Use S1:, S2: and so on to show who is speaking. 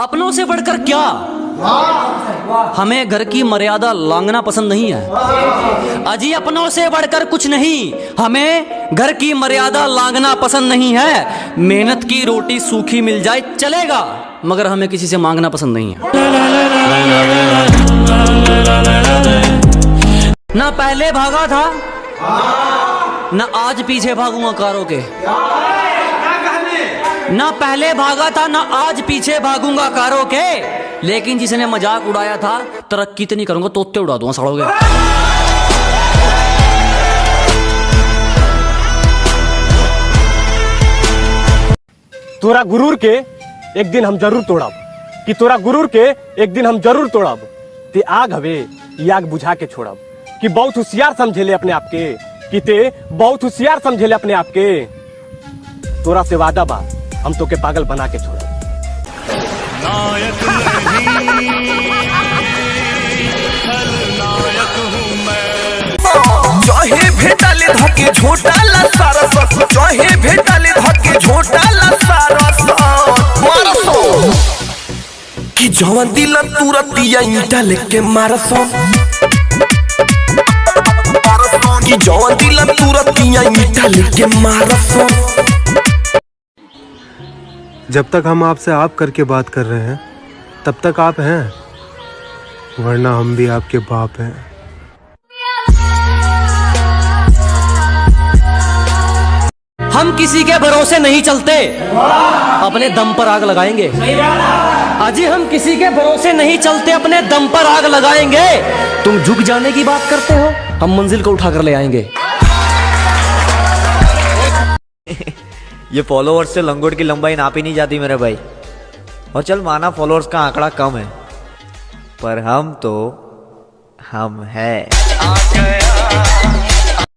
S1: अपनों से बढ़कर क्या, हमें घर की मर्यादा लांघना पसंद नहीं है। अजी अपनों से बढ़कर कुछ नहीं, हमें घर की मर्यादा लांघना पसंद नहीं है। मेहनत की रोटी सूखी मिल जाए चलेगा, मगर हमें किसी से मांगना पसंद नहीं है। ना पहले भागा था ना आज पीछे भागूंगा कारों के। ना पहले भागा था ना आज पीछे भागूंगा कारों के, लेकिन जिसने मजाक उड़ाया था तरक्की तो नहीं करूंगा, तोते उड़ा दूंगा सड़ोगे।
S2: तोरा गुरूर के एक दिन हम जरूर तोड़ब, कि तोरा गुरूर के एक दिन हम जरूर तोड़ब। ते आग हवे ये आग बुझा के छोड़ब, कि बहुत होशियार समझेले अपने आप के, कि ते बहुत होशियार समझेले अपने आप के। तोरा से वादा बा हम तो के पागल बना के छोड़ब। नायक नहीं खलनायक हूं मैं।
S3: चाहे भेटाले धके झोटाला सारा सस, चाहे भेटाले धके झोटाला सारा मारसो, कि जवन दिल तुरतिया ईटा लेके मारसो, कि जवन दिल तुरतिया ईटा लेके मारसो।
S4: जब तक हम आपसे आप करके बात कर रहे हैं तब तक आप हैं, वरना हम भी आपके बाप हैं।
S1: हम किसी के भरोसे नहीं चलते, अपने दम पर आग लगाएंगे। अजी हम किसी के भरोसे नहीं चलते, अपने दम पर आग लगाएंगे। तुम झुक जाने की बात करते हो, हम मंजिल को उठाकर ले आएंगे।
S5: ये फॉलोअर्स से लंगोट की लंबाई नापी नहीं जाती मेरे भाई। और चल माना फॉलोअर्स का आंकड़ा कम है, पर हम तो हम है।